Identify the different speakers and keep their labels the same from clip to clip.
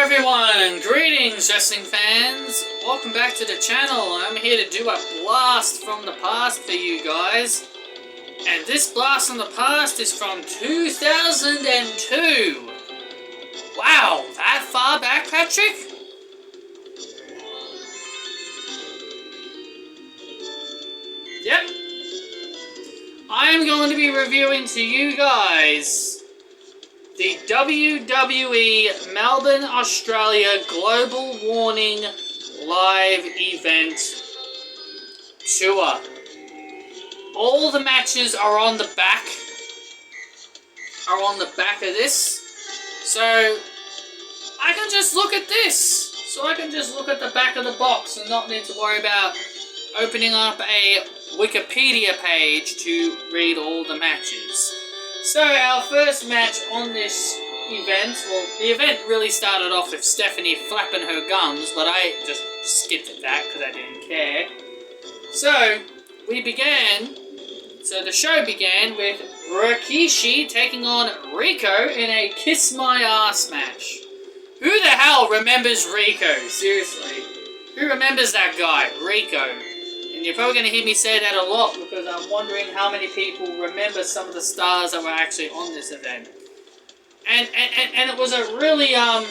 Speaker 1: everyone, greetings wrestling fans, welcome back to the channel. I'm here to do a blast from the past for you guys, and this blast from the past is from 2002. Wow, that far back, Patrick? Yep. I'm going to be reviewing to you guys the WWE Melbourne Australia Global Warning Live Event Tour. All the matches are on the back. Of this. So I can just look at this. So I can just look at the back of the box and not need to worry about opening up a Wikipedia page to read all the matches. So our first match on this event, well, the event really started off with Stephanie flapping her gums, but I just skipped at that because I didn't care. So the show began with Rikishi taking on Rico in a Kiss My Ass match. Who the hell remembers Rico? Seriously. Who remembers that guy, Rico? And you're probably going to hear me say that a lot because I'm wondering how many people remember some of the stars that were actually on this event. And it was a really loud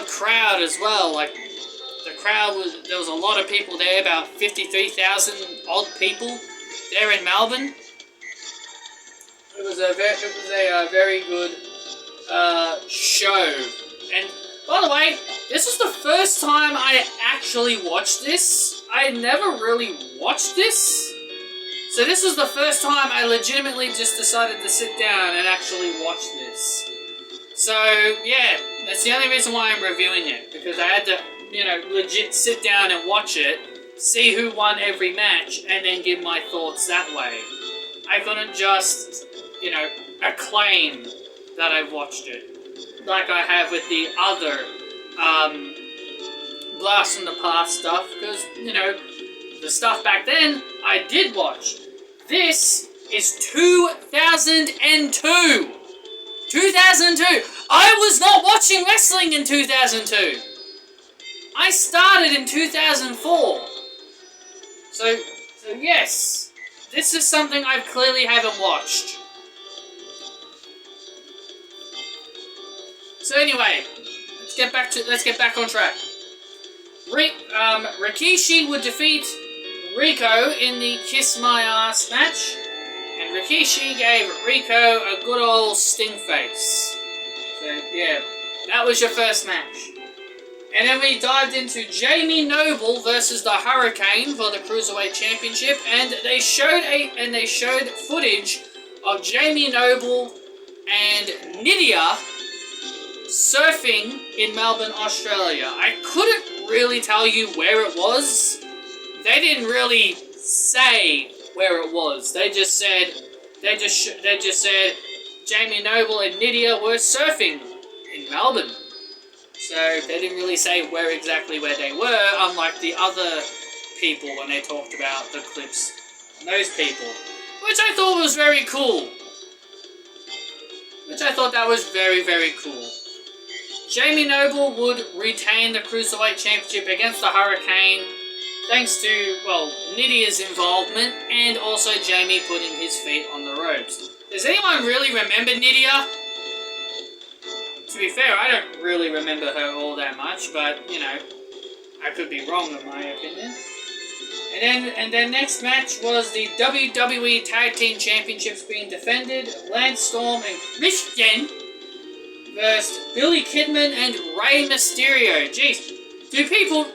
Speaker 1: crowd as well. Like the crowd there was a lot of people there, about 53,000 odd people there in Melbourne. It was a very good show. And by the way, this was the first time I actually watched this. I never really watched this. So this was the first time I legitimately just decided to sit down and actually watch this. So, yeah, that's the only reason why I'm reviewing it. Because I had to, legit sit down and watch it, see who won every match, and then give my thoughts that way. I couldn't just, acclaim that I watched it. Like I have with the other, Blast from the Past stuff, because, the stuff back then, I did watch. This is 2002! 2002! I was not watching wrestling in 2002! I started in 2004! So yes, this is something I clearly haven't watched. So anyway, let's get back on track. Rikishi would defeat Rico in the Kiss My Ass match, and Rikishi gave Rico a good old sting face. So yeah, that was your first match. And then we dived into Jamie Noble versus the Hurricane for the Cruiserweight Championship, and they showed footage of Jamie Noble and Nydia surfing in Melbourne, Australia. I couldn't really tell you where it was. They didn't really say where it was. They just said Jamie Noble and Nydia were surfing in Melbourne. So they didn't really say where they were, unlike the other people when they talked about the clips on those people, which I thought was very cool. That was very, very cool. Jamie Noble would retain the Cruiserweight Championship against the Hurricane, thanks to, Nydia's involvement, and also Jamie putting his feet on the ropes. Does anyone really remember Nydia? To be fair, I don't really remember her all that much, but, I could be wrong in my opinion. And then next match was the WWE Tag Team Championships being defended. Lance Storm and Christian versus Billy Kidman and Rey Mysterio. Do people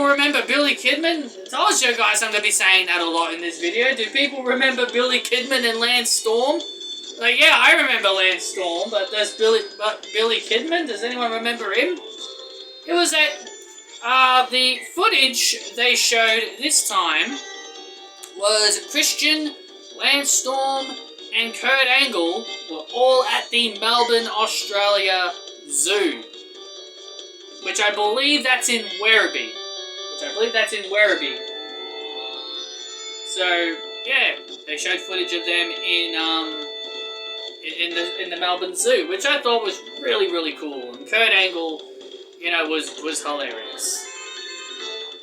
Speaker 1: remember Billy Kidman? I told you guys I'm going to be saying that a lot in this video. Do people remember Billy Kidman and Lance Storm? Like, yeah, I remember Lance Storm, but Billy Kidman? Does anyone remember him? It was the footage they showed this time was Christian, Lance Storm, and Kurt Angle were all at the Melbourne, Australia Zoo. Which I believe that's in Werribee. So, yeah, they showed footage of them in in the Melbourne Zoo, which I thought was really cool. And Kurt Angle, you know, was hilarious.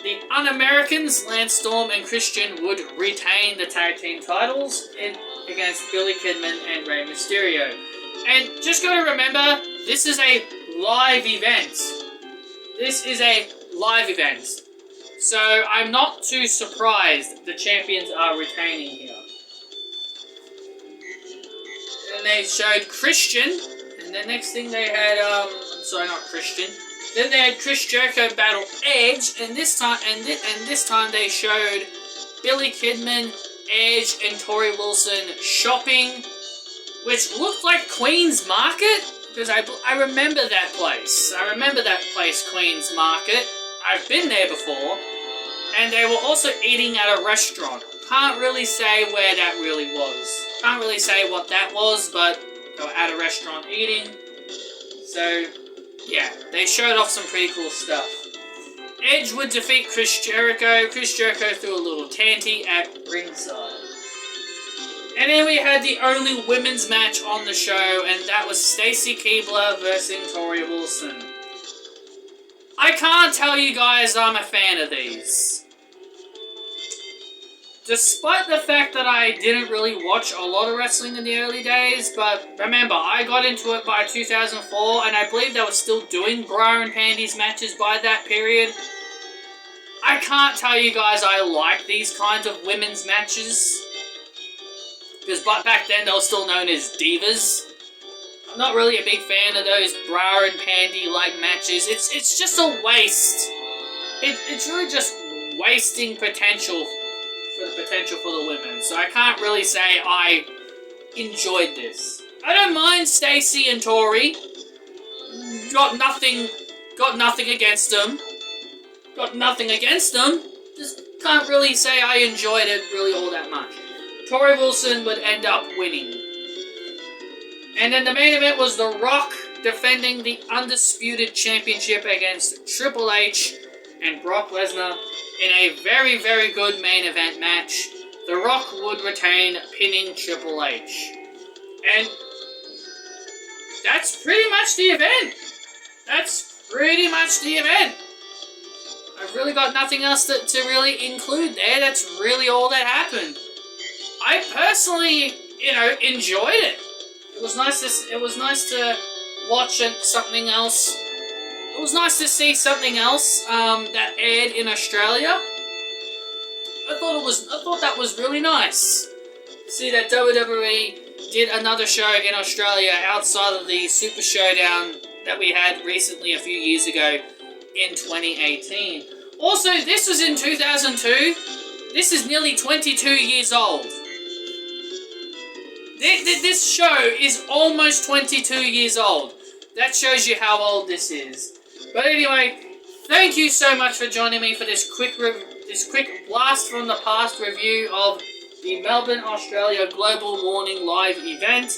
Speaker 1: The Un-Americans, Lance Storm and Christian, would retain the tag team titles against Billy Kidman and Rey Mysterio. And just gotta remember, this is a live event. This is a live event. So I'm not too surprised the champions are retaining here. And they showed Christian, and the next thing they had, sorry, not Christian. Then they had Chris Jericho battle Edge, and this time they showed Billy Kidman, Edge, and Tori Wilson shopping, which looked like Queen's Market, because I remember that place. I remember that place, Queen's Market. I've been there before, and they were also eating at a restaurant. Can't really say where that really was. Can't really say what that was, but they were at a restaurant eating. So, yeah, they showed off some pretty cool stuff. Edge would defeat Chris Jericho. Chris Jericho threw a little tanty at ringside. And then we had the only women's match on the show, and that was Stacey Keebler versus Tori Wilson. I can't tell you guys I'm a fan of these. Despite the fact that I didn't really watch a lot of wrestling in the early days, but remember, I got into it by 2004, and I believe they were still doing bra and panties matches by that period. I can't tell you guys I like these kinds of women's matches. Because back then they were still known as divas. I'm not really a big fan of those bra and panty-like matches. It's just a waste. It's really just wasting potential for the women. So I can't really say I enjoyed this. I don't mind Stacey and Tori. Got nothing against them. Just can't really say I enjoyed it really all that much. Tori Wilson would end up winning. And then the main event was The Rock defending the Undisputed Championship against Triple H and Brock Lesnar in a very good main event match. The Rock would retain, pinning Triple H. And that's pretty much the event. I've really got nothing else to really include there. That's really all that happened. I personally, enjoyed it. It was nice to watch something else. It was nice to see something else that aired in Australia. I thought that was really nice. See that WWE did another show in Australia outside of the Super Showdown that we had recently a few years ago in 2018. Also, this was in 2002. This is nearly 22 years old. This show is almost 22 years old. That shows you how old this is. But anyway, thank you so much for joining me for this quick blast from the past review of the Melbourne Australia Global Warning Live Event.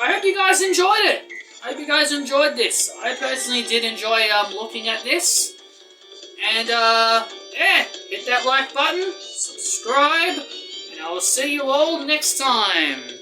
Speaker 1: I hope you guys enjoyed it. I hope you guys enjoyed this. I personally did enjoy looking at this. And yeah, hit that like button, subscribe, and I will see you all next time.